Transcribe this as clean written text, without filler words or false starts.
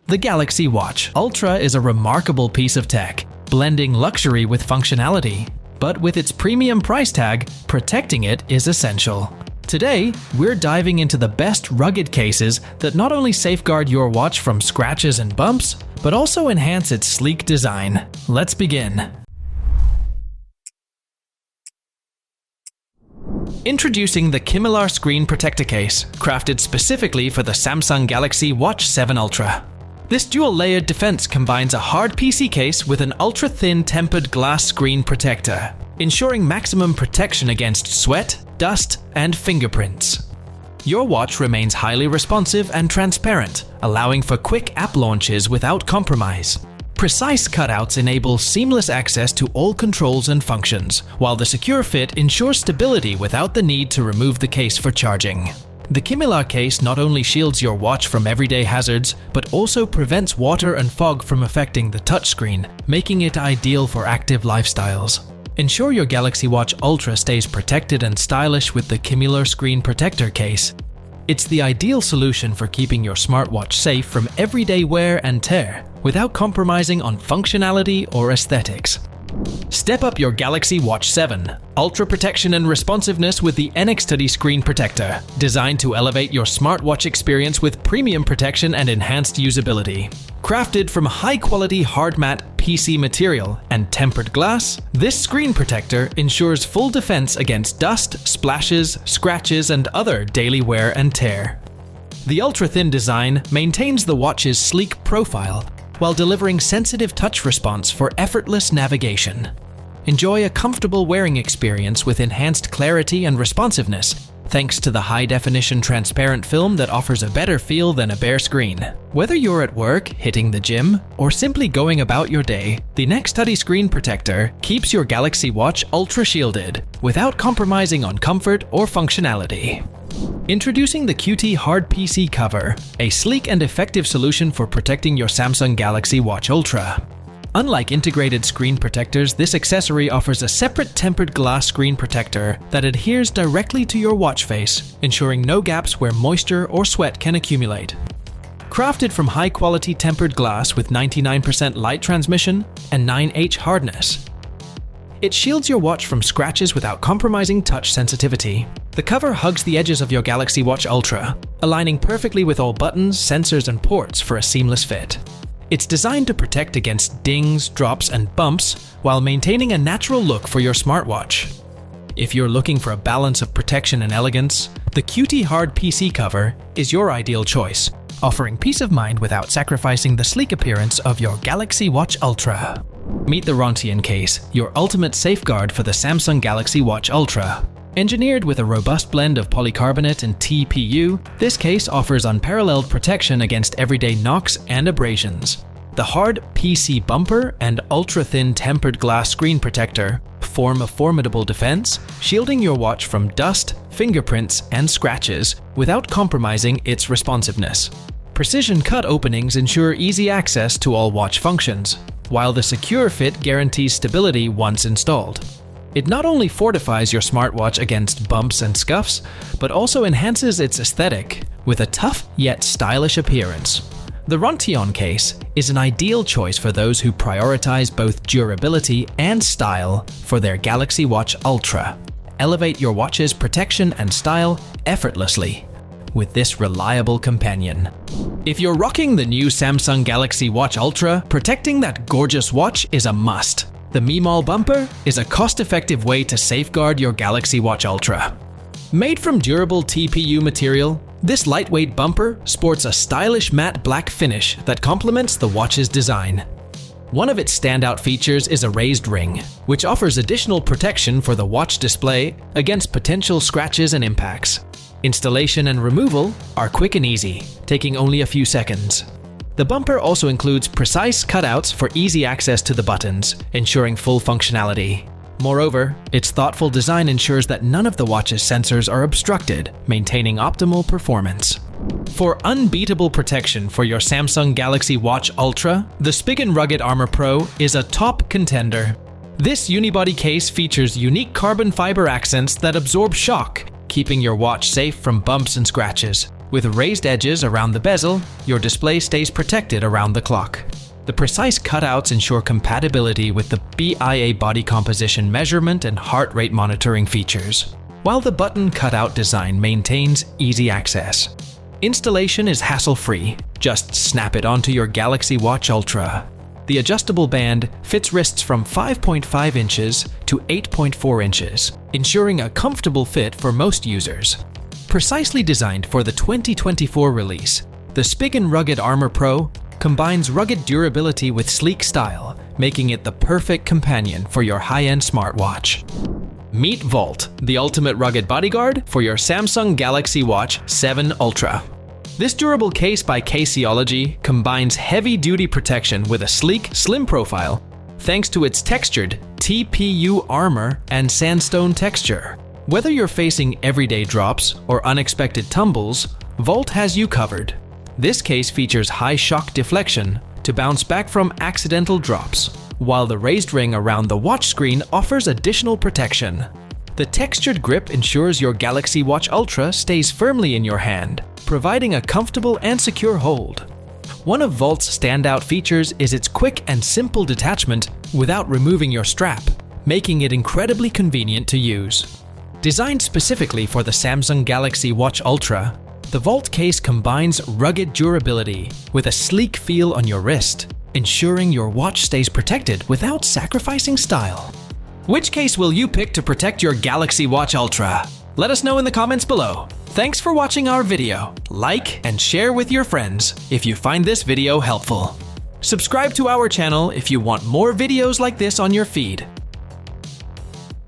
The Galaxy Watch Ultra is a remarkable piece of tech, blending luxury with functionality. But with its premium price tag, protecting it is essential. Today, we're diving into the best rugged cases that not only safeguard your watch from scratches and bumps, but also enhance its sleek design. Let's begin. Introducing the KIMILAR Screen Protector Case, crafted specifically for the Samsung Galaxy Watch 7 Ultra. This dual-layered defense combines a hard PC case with an ultra-thin tempered glass screen protector, ensuring maximum protection against sweat, dust, and fingerprints. Your watch remains highly responsive and transparent, allowing for quick app launches without compromise. Precise cutouts enable seamless access to all controls and functions, while the secure fit ensures stability without the need to remove the case for charging. The KIMILAR case not only shields your watch from everyday hazards, but also prevents water and fog from affecting the touchscreen, making it ideal for active lifestyles. Ensure your Galaxy Watch Ultra stays protected and stylish with the KIMILAR Screen Protector Case. It's the ideal solution for keeping your smartwatch safe from everyday wear and tear, without compromising on functionality or aesthetics. Step up your Galaxy Watch 7 Ultra protection and responsiveness with the NX Screen Protector, designed to elevate your smartwatch experience with premium protection and enhanced usability. Crafted from high-quality hard matte PC material and tempered glass, this screen protector ensures full defense against dust, splashes, scratches, and other daily wear and tear. The ultra-thin design maintains the watch's sleek profile while delivering sensitive touch response for effortless navigation. Enjoy a comfortable wearing experience with enhanced clarity and responsiveness, thanks to the high-definition transparent film that offers a better feel than a bare screen. Whether you're at work, hitting the gym, or simply going about your day, the NX Screen Protector keeps your Galaxy Watch Ultra shielded, without compromising on comfort or functionality. Introducing the QT Hard PC Cover, a sleek and effective solution for protecting your Samsung Galaxy Watch Ultra. Unlike integrated screen protectors, this accessory offers a separate tempered glass screen protector that adheres directly to your watch face, ensuring no gaps where moisture or sweat can accumulate. Crafted from high-quality tempered glass with 99% light transmission and 9H hardness, it shields your watch from scratches without compromising touch sensitivity. The cover hugs the edges of your Galaxy Watch Ultra, aligning perfectly with all buttons, sensors, and ports for a seamless fit. It's designed to protect against dings, drops, and bumps while maintaining a natural look for your smartwatch. If you're looking for a balance of protection and elegance, the QT Hard PC Cover is your ideal choice, offering peace of mind without sacrificing the sleek appearance of your Galaxy Watch Ultra. Meet the Ronan Case, your ultimate safeguard for the Samsung Galaxy Watch Ultra. Engineered with a robust blend of polycarbonate and TPU, this case offers unparalleled protection against everyday knocks and abrasions. The hard PC bumper and ultra-thin tempered glass screen protector form a formidable defense, shielding your watch from dust, fingerprints, and scratches without compromising its responsiveness. Precision cut openings ensure easy access to all watch functions, while the secure fit guarantees stability once installed. It not only fortifies your smartwatch against bumps and scuffs, but also enhances its aesthetic with a tough yet stylish appearance. The Ronan Case is an ideal choice for those who prioritize both durability and style for their Galaxy Watch Ultra. Elevate your watch's protection and style effortlessly with this reliable companion. If you're rocking the new Samsung Galaxy Watch Ultra, protecting that gorgeous watch is a must. The Miimall bumper is a cost-effective way to safeguard your Galaxy Watch Ultra. Made from durable TPU material, this lightweight bumper sports a stylish matte black finish that complements the watch's design. One of its standout features is a raised ring, which offers additional protection for the watch display against potential scratches and impacts. Installation and removal are quick and easy, taking only a few seconds. The bumper also includes precise cutouts for easy access to the buttons, ensuring full functionality. Moreover, its thoughtful design ensures that none of the watch's sensors are obstructed, maintaining optimal performance. For unbeatable protection for your Samsung Galaxy Watch Ultra, the Spigen-Rugged Armor Pro is a top contender. This unibody case features unique carbon fiber accents that absorb shock, keeping your watch safe from bumps and scratches. With raised edges around the bezel, your display stays protected around the clock. The precise cutouts ensure compatibility with the BIA body composition measurement and heart rate monitoring features, while the button cutout design maintains easy access. Installation is hassle-free. Just snap it onto your Galaxy Watch Ultra. The adjustable band fits wrists from 5.5 inches to 8.4 inches, ensuring a comfortable fit for most users. Precisely designed for the 2024 release, the Spigen-Rugged Armor Pro combines rugged durability with sleek style, making it the perfect companion for your high-end smartwatch. Meet Vault, the ultimate rugged bodyguard for your Samsung Galaxy Watch 7 Ultra. This durable case by Caseology combines heavy-duty protection with a sleek, slim profile, thanks to its textured TPU armor and sandstone texture. Whether you're facing everyday drops or unexpected tumbles, Vault has you covered. This case features high shock deflection to bounce back from accidental drops, while the raised ring around the watch screen offers additional protection. The textured grip ensures your Galaxy Watch Ultra stays firmly in your hand, providing a comfortable and secure hold. One of Vault's standout features is its quick and simple detachment without removing your strap, making it incredibly convenient to use. Designed specifically for the Samsung Galaxy Watch Ultra, the Vault case combines rugged durability with a sleek feel on your wrist, ensuring your watch stays protected without sacrificing style. Which case will you pick to protect your Galaxy Watch Ultra? Let us know in the comments below. Thanks for watching our video. Like and share with your friends if you find this video helpful. Subscribe to our channel if you want more videos like this on your feed.